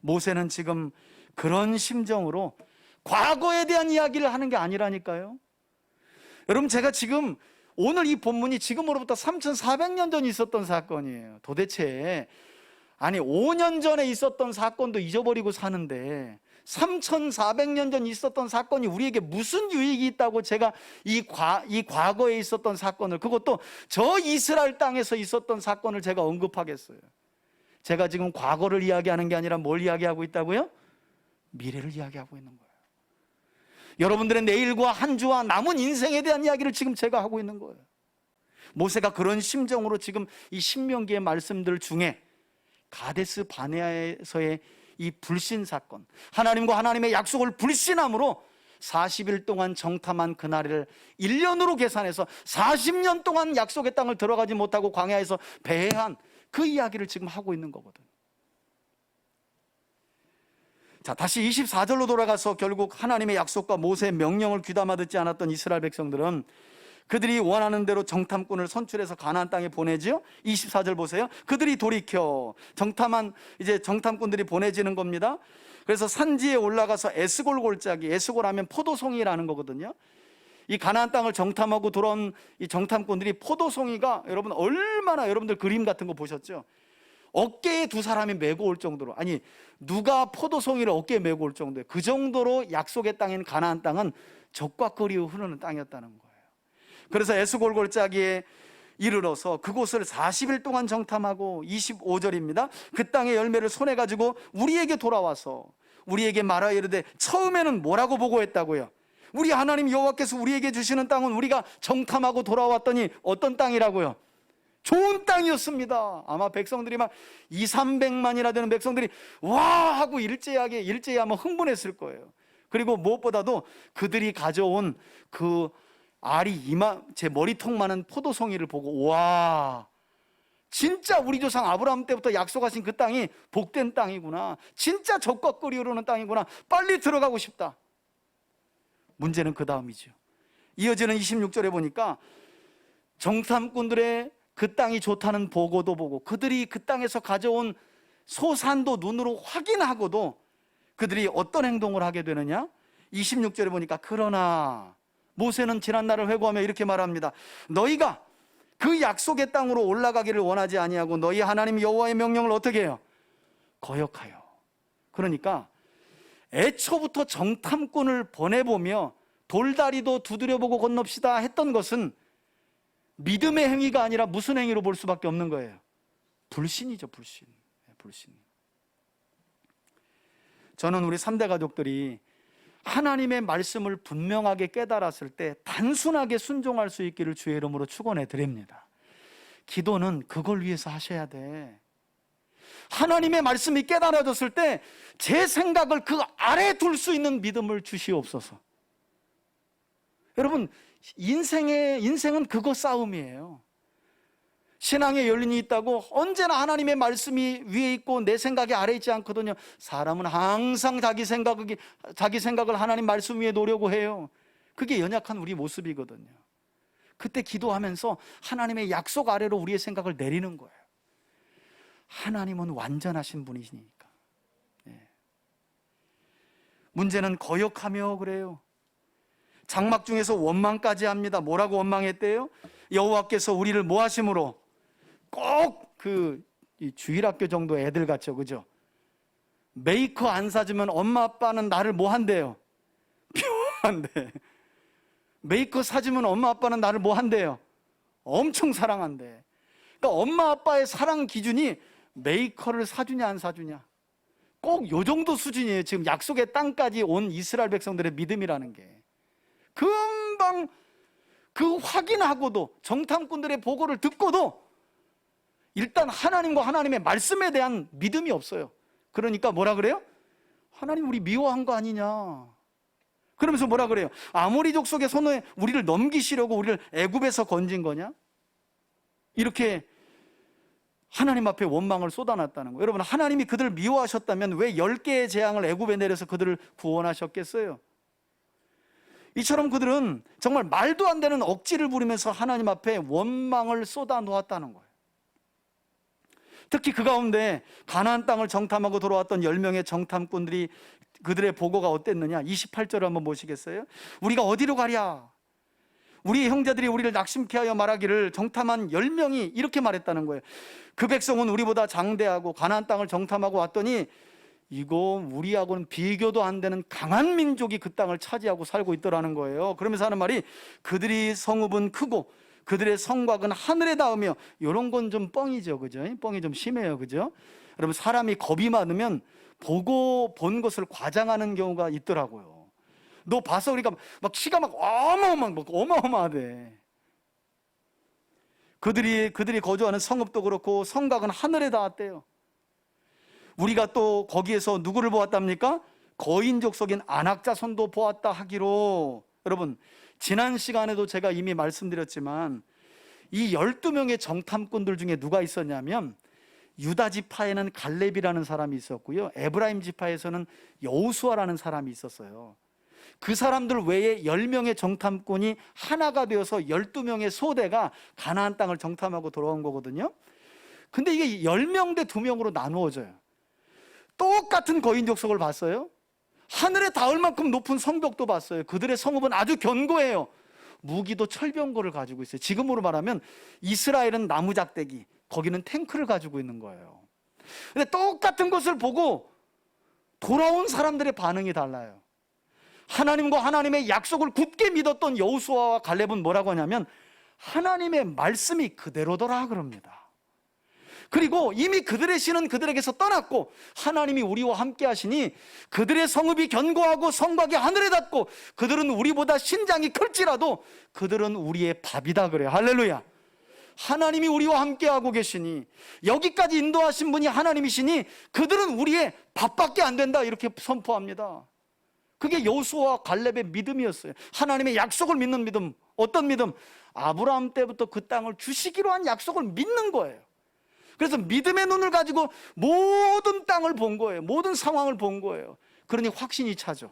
모세는 지금 그런 심정으로 과거에 대한 이야기를 하는 게 아니라니까요. 여러분, 제가 지금 오늘 이 본문이 지금으로부터 3400년 전에 있었던 사건이에요. 도대체 5년 전에 있었던 사건도 잊어버리고 사는데 3400년 전 있었던 사건이 우리에게 무슨 유익이 있다고 제가 이 과거에 있었던 사건을, 그것도 저 이스라엘 땅에서 있었던 사건을 제가 언급하겠어요. 제가 지금 과거를 이야기하는 게 아니라 뭘 이야기하고 있다고요? 미래를 이야기하고 있는 거예요. 여러분들의 내일과 한 주와 남은 인생에 대한 이야기를 지금 제가 하고 있는 거예요. 모세가 그런 심정으로 지금 이 신명기의 말씀들 중에 가데스 바네아에서의 이 불신 사건, 하나님과 하나님의 약속을 불신함으로 40일 동안 정탐한 그날을 1년으로 계산해서 40년 동안 약속의 땅을 들어가지 못하고 광야에서 배회한 그 이야기를 지금 하고 있는 거거든. 자, 다시 24절로 돌아가서 결국 하나님의 약속과 모세의 명령을 귀담아 듣지 않았던 이스라엘 백성들은 그들이 원하는 대로 정탐꾼을 선출해서 가나안 땅에 보내지요. 24절 보세요. 그들이 돌이켜 정탐꾼들이 보내지는 겁니다. 그래서 산지에 올라가서 에스골 골짜기, 에스골 하면 포도송이라는 거거든요. 이 가나안 땅을 정탐하고 돌아온 이 정탐꾼들이 포도송이가 여러분들 그림 같은 거 보셨죠? 어깨에 두 사람이 메고 올 정도로, 누가 포도송이를 어깨에 메고 올 정도예요. 그 정도로 약속의 땅인 가나안 땅은 적과 꿀이 흐르는 땅이었다는 거예요. 그래서 에스골 골짜기에 이르러서 그곳을 40일 동안 정탐하고 25절입니다. 그 땅의 열매를 손에 가지고 우리에게 돌아와서 우리에게 말하여 이르되, 처음에는 뭐라고 보고했다고요? 우리 하나님 여호와께서 우리에게 주시는 땅은 우리가 정탐하고 돌아왔더니 어떤 땅이라고요? 좋은 땅이었습니다. 아마 백성들이 막 200~300만이나 되는 백성들이 와 하고 일제히 아마 흥분했을 거예요. 그리고 무엇보다도 그들이 가져온 그 알이 제 머리통만한 포도송이를 보고, 와, 진짜 우리 조상 아브라함 때부터 약속하신 그 땅이 복된 땅이구나, 진짜 젖과 꿀이 흐르는 땅이구나, 빨리 들어가고 싶다. 문제는 그 다음이죠. 이어지는 26절에 보니까 정탐꾼들의 그 땅이 좋다는 보고도 보고 그들이 그 땅에서 가져온 소산도 눈으로 확인하고도 그들이 어떤 행동을 하게 되느냐? 26절에 보니까 그러나 모세는 지난날을 회고하며 이렇게 말합니다. 너희가 그 약속의 땅으로 올라가기를 원하지 아니하고 너희 하나님 여호와의 명령을 어떻게 해요? 거역하여. 그러니까 애초부터 정탐꾼을 보내보며 돌다리도 두드려보고 건넙시다 했던 것은 믿음의 행위가 아니라 무슨 행위로 볼 수밖에 없는 거예요? 불신이죠, 불신. 불신. 저는 우리 3대 가족들이 하나님의 말씀을 분명하게 깨달았을 때 단순하게 순종할 수 있기를 주의 이름으로 축원해 드립니다. 기도는 그걸 위해서 하셔야 돼. 하나님의 말씀이 깨달아졌을 때 제 생각을 그 아래에 둘 수 있는 믿음을 주시옵소서. 여러분, 인생은 그거 싸움이에요. 신앙의 연륜이 있다고 언제나 하나님의 말씀이 위에 있고 내 생각이 아래에 있지 않거든요. 사람은 항상 자기 생각을 하나님 말씀 위에 놓으려고 해요. 그게 연약한 우리 모습이거든요. 그때 기도하면서 하나님의 약속 아래로 우리의 생각을 내리는 거예요. 하나님은 완전하신 분이시니까. 문제는 거역하며 그래요. 장막 중에서 원망까지 합니다. 뭐라고 원망했대요? 여호와께서 우리를 뭐 하심으로? 꼭 그 주일학교 정도 애들 같죠, 그죠? 메이커 안 사주면 엄마 아빠는 나를 뭐 한대요? 표한대. 메이커 사주면 엄마 아빠는 나를 뭐 한대요? 엄청 사랑한대. 그러니까 엄마 아빠의 사랑 기준이 메이커를 사주냐 안 사주냐, 꼭 요 정도 수준이에요. 지금 약속의 땅까지 온 이스라엘 백성들의 믿음이라는 게. 금방 그 확인하고도, 정탐꾼들의 보고를 듣고도 일단 하나님과 하나님의 말씀에 대한 믿음이 없어요. 그러니까 뭐라 그래요? 하나님 우리 미워한 거 아니냐. 그러면서 뭐라 그래요? 아모리 족속의 손에 우리를 넘기시려고 우리를 애굽에서 건진 거냐? 이렇게 하나님 앞에 원망을 쏟아놨다는 거예요. 여러분, 하나님이 그들을 미워하셨다면 왜 10개의 재앙을 애굽에 내려서 그들을 구원하셨겠어요? 이처럼 그들은 정말 말도 안 되는 억지를 부리면서 하나님 앞에 원망을 쏟아놓았다는 거예요. 특히 그 가운데 가나안 땅을 정탐하고 돌아왔던 10명의 정탐꾼들이 그들의 보고가 어땠느냐? 28절을 한번 보시겠어요? 우리가 어디로 가랴? 우리 형제들이 우리를 낙심케 하여 말하기를 정탐한 10명이 이렇게 말했다는 거예요. 그 백성은 우리보다 장대하고 가나안 땅을 정탐하고 왔더니 이거 우리하고는 비교도 안 되는 강한 민족이 그 땅을 차지하고 살고 있더라는 거예요. 그러면서 하는 말이 그들이 성읍은 크고 그들의 성곽은 하늘에 닿으며, 이런 건 좀 뻥이죠, 그죠? 뻥이 좀 심해요, 그죠? 여러분, 사람이 겁이 많으면 보고 본 것을 과장하는 경우가 있더라고요. 너 봤어? 그러니까 막 키가 막 어마어마하대. 그들이 거주하는 성읍도 그렇고 성곽은 하늘에 닿았대요. 우리가 또 거기에서 누구를 보았답니까? 거인족 속인 안악자손도 보았다 하기로. 여러분, 지난 시간에도 제가 이미 말씀드렸지만 이 12명의 정탐꾼들 중에 누가 있었냐면, 유다 지파에는 갈렙이라는 사람이 있었고요, 에브라임 지파에서는 여호수아라는 사람이 있었어요. 그 사람들 외에 10명의 정탐꾼이 하나가 되어서 12명의 소대가 가나안 땅을 정탐하고 돌아온 거거든요. 근데 이게 10명 대 2명으로 나누어져요. 똑같은 거인족 속을 봤어요. 하늘에 닿을 만큼 높은 성벽도 봤어요. 그들의 성읍은 아주 견고해요. 무기도 철병거를 가지고 있어요. 지금으로 말하면 이스라엘은 나무작대기, 거기는 탱크를 가지고 있는 거예요. 근데 똑같은 것을 보고 돌아온 사람들의 반응이 달라요. 하나님과 하나님의 약속을 굳게 믿었던 여호수아와 갈렙은 뭐라고 하냐면 하나님의 말씀이 그대로더라 그럽니다. 그리고 이미 그들의 신은 그들에게서 떠났고 하나님이 우리와 함께 하시니 그들의 성읍이 견고하고 성곽이 하늘에 닿고 그들은 우리보다 신장이 클지라도 그들은 우리의 밥이다 그래요. 할렐루야. 하나님이 우리와 함께 하고 계시니, 여기까지 인도하신 분이 하나님이시니 그들은 우리의 밥밖에 안 된다, 이렇게 선포합니다. 그게 여호수아와 갈렙의 믿음이었어요. 하나님의 약속을 믿는 믿음. 어떤 믿음? 아브라함 때부터 그 땅을 주시기로 한 약속을 믿는 거예요. 그래서 믿음의 눈을 가지고 모든 땅을 본 거예요. 모든 상황을 본 거예요. 그러니 확신이 차죠.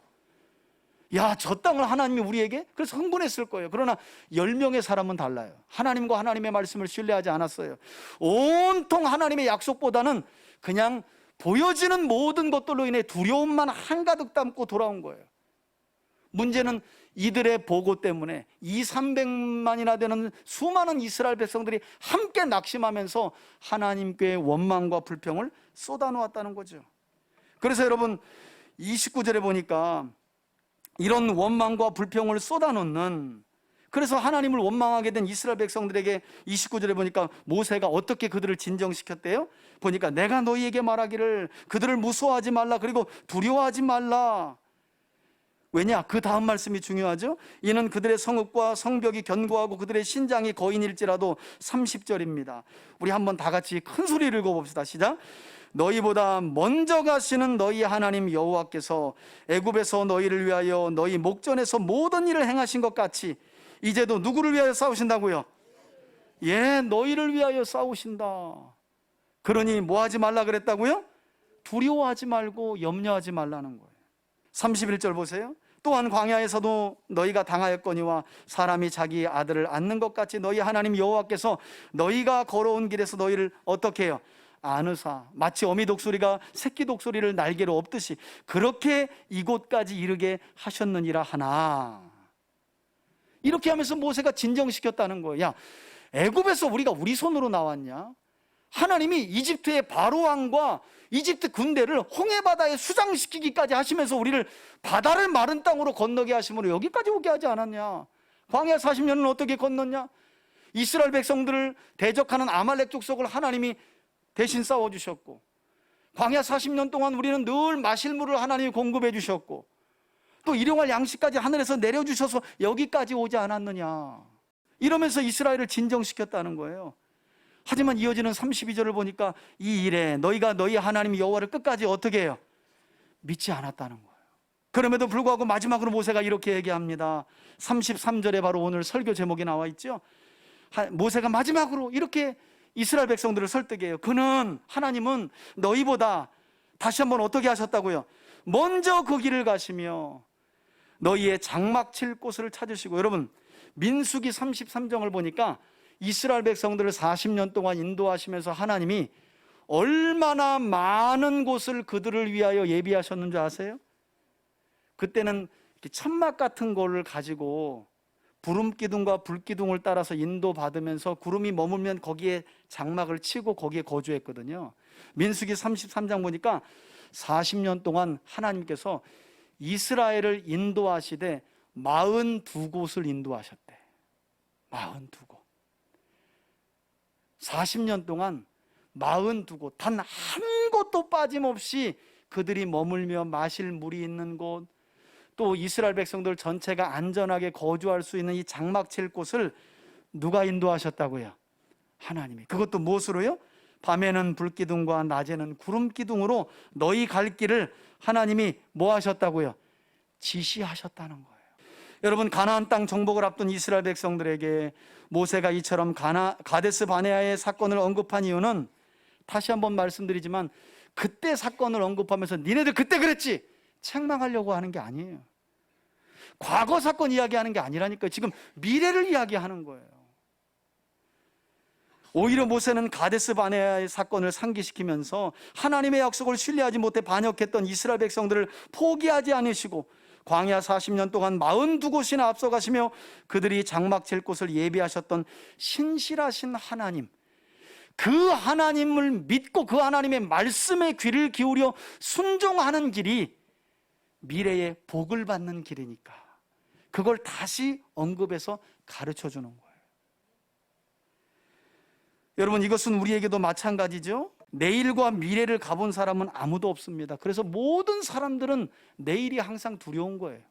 야, 저 땅을 하나님이 우리에게? 그래서 흥분했을 거예요. 그러나 10명의 사람은 달라요. 하나님과 하나님의 말씀을 신뢰하지 않았어요. 온통 하나님의 약속보다는 그냥 보여지는 모든 것들로 인해 두려움만 한가득 담고 돌아온 거예요. 문제는 이들의 보고 때문에 200~300만이나 되는 수많은 이스라엘 백성들이 함께 낙심하면서 하나님께 원망과 불평을 쏟아놓았다는 거죠. 그래서 여러분, 29절에 보니까 이런 원망과 불평을 쏟아놓는, 그래서 하나님을 원망하게 된 이스라엘 백성들에게 29절에 보니까 모세가 어떻게 그들을 진정시켰대요? 보니까 내가 너희에게 말하기를 그들을 무서워하지 말라, 그리고 두려워하지 말라. 왜냐? 그 다음 말씀이 중요하죠. 이는 그들의 성읍과 성벽이 견고하고 그들의 신장이 거인일지라도. 30절입니다. 우리 한번 다 같이 큰 소리를 읽어봅시다. 시작. 너희보다 먼저 가시는 너희 하나님 여호와께서 애굽에서 너희를 위하여 너희 목전에서 모든 일을 행하신 것 같이 이제도 누구를 위하여 싸우신다고요? 예, 너희를 위하여 싸우신다. 그러니 뭐 하지 말라 그랬다고요? 두려워하지 말고 염려하지 말라는 거예요. 31절 보세요. 또한 광야에서도 너희가 당하였거니와 사람이 자기 아들을 안는 것 같이 너희 하나님 여호와께서 너희가 걸어온 길에서 너희를 어떻게 해요? 안으사 마치 어미 독수리가 새끼 독수리를 날개로 엎듯이 그렇게 이곳까지 이르게 하셨느니라 하나. 이렇게 하면서 모세가 진정시켰다는 거예요. 야, 애굽에서 우리가 우리 손으로 나왔냐? 하나님이 이집트의 바로 왕과 이집트 군대를 홍해바다에 수장시키기까지 하시면서 우리를 바다를 마른 땅으로 건너게 하심으로 여기까지 오게 하지 않았냐? 광야 40년은 어떻게 건넜냐? 이스라엘 백성들을 대적하는 아말렉 족속을 하나님이 대신 싸워주셨고, 광야 40년 동안 우리는 늘 마실 물을 하나님이 공급해 주셨고, 또 일용할 양식까지 하늘에서 내려주셔서 여기까지 오지 않았느냐? 이러면서 이스라엘을 진정시켰다는 거예요. 하지만 이어지는 32절을 보니까 이 일에 너희가 너희 하나님 여호와를 끝까지 어떻게 해요? 믿지 않았다는 거예요. 그럼에도 불구하고 마지막으로 모세가 이렇게 얘기합니다. 33절에 바로 오늘 설교 제목이 나와 있죠. 모세가 마지막으로 이렇게 이스라엘 백성들을 설득해요. 하나님은 너희보다 다시 한번 어떻게 하셨다고요? 먼저 그 길을 가시며 너희의 장막 칠 곳을 찾으시고. 여러분, 민수기 33장을 보니까 이스라엘 백성들을 40년 동안 인도하시면서 하나님이 얼마나 많은 곳을 그들을 위하여 예비하셨는 줄 아세요? 그때는 천막 같은 거를 가지고 구름기둥과 불기둥을 따라서 인도받으면서 구름이 머물면 거기에 장막을 치고 거기에 거주했거든요. 민수기 33장 보니까 40년 동안 하나님께서 이스라엘을 인도하시되 42곳을 인도하셨대. 42곳. 40년 동안 42곳, 단 한 곳도 빠짐없이 그들이 머물며 마실 물이 있는 곳, 또 이스라엘 백성들 전체가 안전하게 거주할 수 있는 이 장막 칠 곳을 누가 인도하셨다고요? 하나님이. 그것도 무엇으로요? 밤에는 불기둥과 낮에는 구름기둥으로 너희 갈 길을 하나님이 뭐 하셨다고요? 지시하셨다는 거예요. 여러분, 가나안 땅 정복을 앞둔 이스라엘 백성들에게 모세가 이처럼 가데스 바네아의 사건을 언급한 이유는, 다시 한번 말씀드리지만 그때 사건을 언급하면서 니네들 그때 그랬지 책망하려고 하는 게 아니에요. 과거 사건 이야기하는 게 아니라니까요. 지금 미래를 이야기하는 거예요. 오히려 모세는 가데스 바네아의 사건을 상기시키면서 하나님의 약속을 신뢰하지 못해 반역했던 이스라엘 백성들을 포기하지 않으시고 광야 40년 동안 42곳이나 앞서가시며 그들이 장막 칠 곳을 예비하셨던 신실하신 하나님, 그 하나님을 믿고 그 하나님의 말씀에 귀를 기울여 순종하는 길이 미래의 복을 받는 길이니까 그걸 다시 언급해서 가르쳐 주는 거예요. 여러분, 이것은 우리에게도 마찬가지죠. 내일과 미래를 가본 사람은 아무도 없습니다. 그래서 모든 사람들은 내일이 항상 두려운 거예요.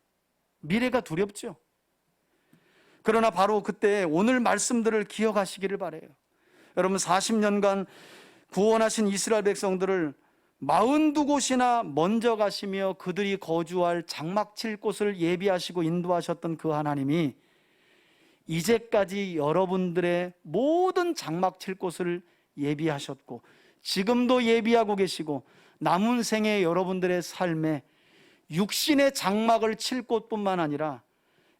미래가 두렵죠. 그러나 바로 그때 오늘 말씀들을 기억하시기를 바라요. 여러분, 40년간 구원하신 이스라엘 백성들을 42곳이나 먼저 가시며 그들이 거주할 장막 칠 곳을 예비하시고 인도하셨던 그 하나님이 이제까지 여러분들의 모든 장막 칠 곳을 예비하셨고 지금도 예비하고 계시고 남은 생에 여러분들의 삶에 육신의 장막을 칠 곳뿐만 아니라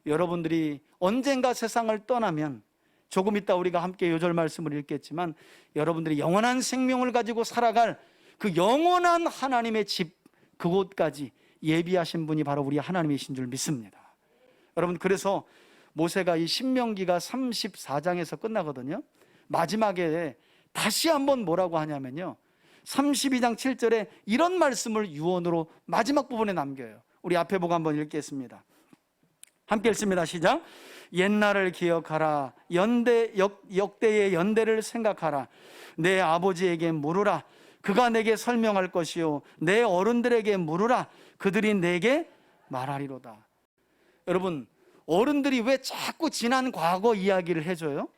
여러분들이 언젠가 세상을 떠나면, 조금 이따 우리가 함께 요절 말씀을 읽겠지만, 여러분들이 영원한 생명을 가지고 살아갈 그 영원한 하나님의 집, 그곳까지 예비하신 분이 바로 우리 하나님이신 줄 믿습니다. 여러분, 그래서 모세가 이 신명기가 34장에서 끝나거든요. 마지막에 다시 한번 뭐라고 하냐면요, 32장 7절에 이런 말씀을 유언으로 마지막 부분에 남겨요. 우리 앞에 보고 한번 읽겠습니다. 함께 읽습니다. 시작. 옛날을 기억하라. 역대의 연대를 생각하라. 내 아버지에게 물으라. 그가 내게 설명할 것이요 내 어른들에게 물으라. 그들이 내게 말하리로다. 여러분, 어른들이 왜 자꾸 지난 과거 이야기를 해줘요?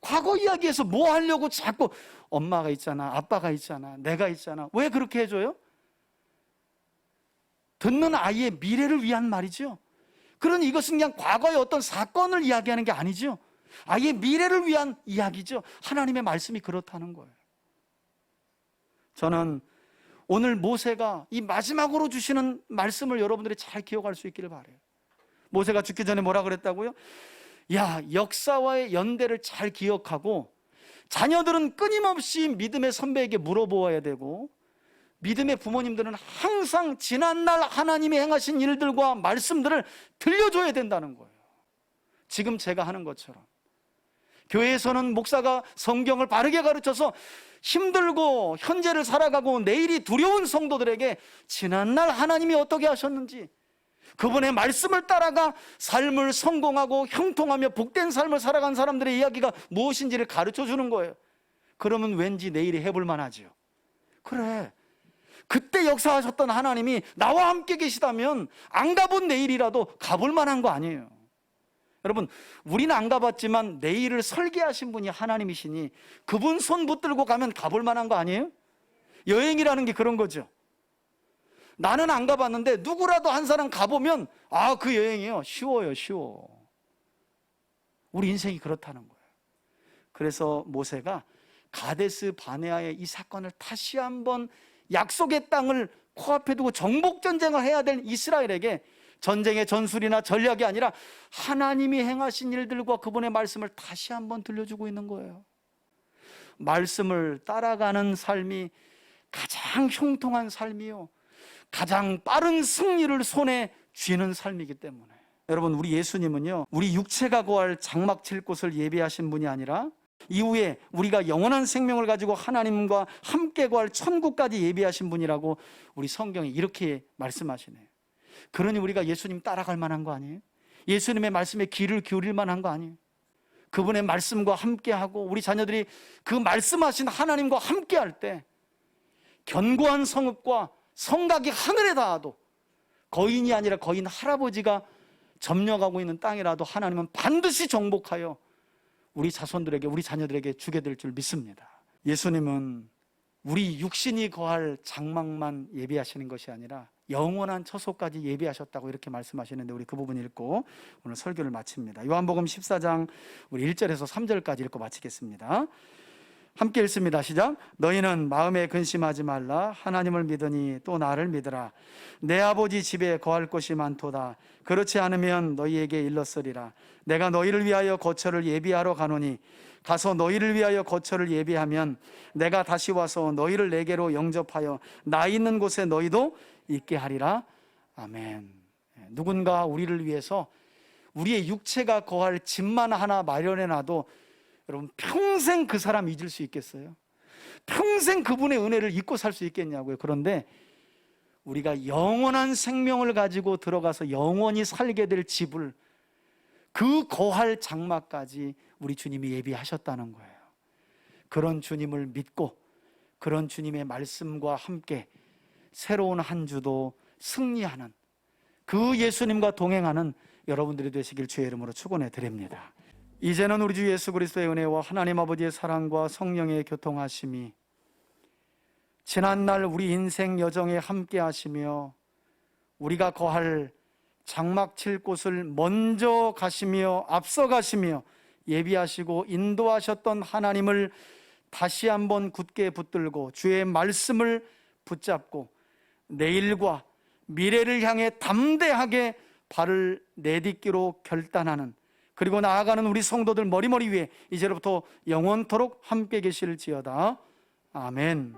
과거 이야기에서 뭐 하려고 자꾸 엄마가 있잖아, 아빠가 있잖아, 내가 있잖아. 왜 그렇게 해줘요? 듣는 아이의 미래를 위한 말이죠. 그러니 이것은 그냥 과거의 어떤 사건을 이야기하는 게 아니죠. 아이의 미래를 위한 이야기죠. 하나님의 말씀이 그렇다는 거예요. 저는 오늘 모세가 이 마지막으로 주시는 말씀을 여러분들이 잘 기억할 수 있기를 바라요. 모세가 죽기 전에 뭐라 그랬다고요? 야, 역사와의 연대를 잘 기억하고 자녀들은 끊임없이 믿음의 선배에게 물어보아야 되고 믿음의 부모님들은 항상 지난날 하나님이 행하신 일들과 말씀들을 들려줘야 된다는 거예요. 지금 제가 하는 것처럼 교회에서는 목사가 성경을 바르게 가르쳐서 힘들고 현재를 살아가고 내일이 두려운 성도들에게 지난날 하나님이 어떻게 하셨는지 그분의 말씀을 따라가 삶을 성공하고 형통하며 복된 삶을 살아간 사람들의 이야기가 무엇인지를 가르쳐 주는 거예요. 그러면 왠지 내일이 해볼 만하죠. 그래, 그때 역사하셨던 하나님이 나와 함께 계시다면 안 가본 내일이라도 가볼 만한 거 아니에요. 여러분, 우리는 안 가봤지만 내일을 설계하신 분이 하나님이시니 그분 손 붙들고 가면 가볼 만한 거 아니에요? 여행이라는 게 그런 거죠. 나는 안 가봤는데 누구라도 한 사람 가보면 아, 그 여행이요 쉬워요, 쉬워. 우리 인생이 그렇다는 거예요. 그래서 모세가 가데스 바네아의 이 사건을 다시 한번 약속의 땅을 코앞에 두고 정복전쟁을 해야 될 이스라엘에게 전쟁의 전술이나 전략이 아니라 하나님이 행하신 일들과 그분의 말씀을 다시 한번 들려주고 있는 거예요. 말씀을 따라가는 삶이 가장 형통한 삶이요 가장 빠른 승리를 손에 쥐는 삶이기 때문에 여러분, 우리 예수님은요 우리 육체가 거할 장막 칠 곳을 예비하신 분이 아니라 이후에 우리가 영원한 생명을 가지고 하나님과 함께 거할 천국까지 예비하신 분이라고 우리 성경이 이렇게 말씀하시네요. 그러니 우리가 예수님 따라갈 만한 거 아니에요? 예수님의 말씀에 귀를 기울일 만한 거 아니에요? 그분의 말씀과 함께하고 우리 자녀들이 그 말씀하신 하나님과 함께할 때 견고한 성읍과 성곽이 하늘에 닿아도 거인이 아니라 거인 할아버지가 점령하고 있는 땅이라도 하나님은 반드시 정복하여 우리 자손들에게 우리 자녀들에게 주게 될 줄 믿습니다. 예수님은 우리 육신이 거할 장막만 예비하시는 것이 아니라 영원한 처소까지 예비하셨다고 이렇게 말씀하시는데 우리 그 부분 읽고 오늘 설교를 마칩니다. 요한복음 14장 우리 1절에서 3절까지 읽고 마치겠습니다. 함께 읽습니다. 시작. 너희는 마음에 근심하지 말라. 하나님을 믿으니 또 나를 믿으라. 내 아버지 집에 거할 곳이 많도다. 그렇지 않으면 너희에게 일렀으리라. 내가 너희를 위하여 거처를 예비하러 가노니 가서 너희를 위하여 거처를 예비하면 내가 다시 와서 너희를 내게로 영접하여 나 있는 곳에 너희도 있게 하리라. 아멘. 누군가 우리를 위해서 우리의 육체가 거할 집만 하나 마련해 놔도 여러분, 평생 그 사람 잊을 수 있겠어요? 평생 그분의 은혜를 잊고 살 수 있겠냐고요. 그런데 우리가 영원한 생명을 가지고 들어가서 영원히 살게 될 집을 그 거할 장막까지 우리 주님이 예비하셨다는 거예요. 그런 주님을 믿고 그런 주님의 말씀과 함께 새로운 한 주도 승리하는 그 예수님과 동행하는 여러분들이 되시길 주의 이름으로 축원해 드립니다. 이제는 우리 주 예수 그리스도의 은혜와 하나님 아버지의 사랑과 성령의 교통하심이 지난날 우리 인생 여정에 함께 하시며 우리가 거할 장막 칠 곳을 먼저 가시며 앞서 가시며 예비하시고 인도하셨던 하나님을 다시 한번 굳게 붙들고 주의 말씀을 붙잡고 내일과 미래를 향해 담대하게 발을 내딛기로 결단하는 그리고 나아가는 우리 성도들 머리머리 위에 이제로부터 영원토록 함께 계실지어다. 아멘.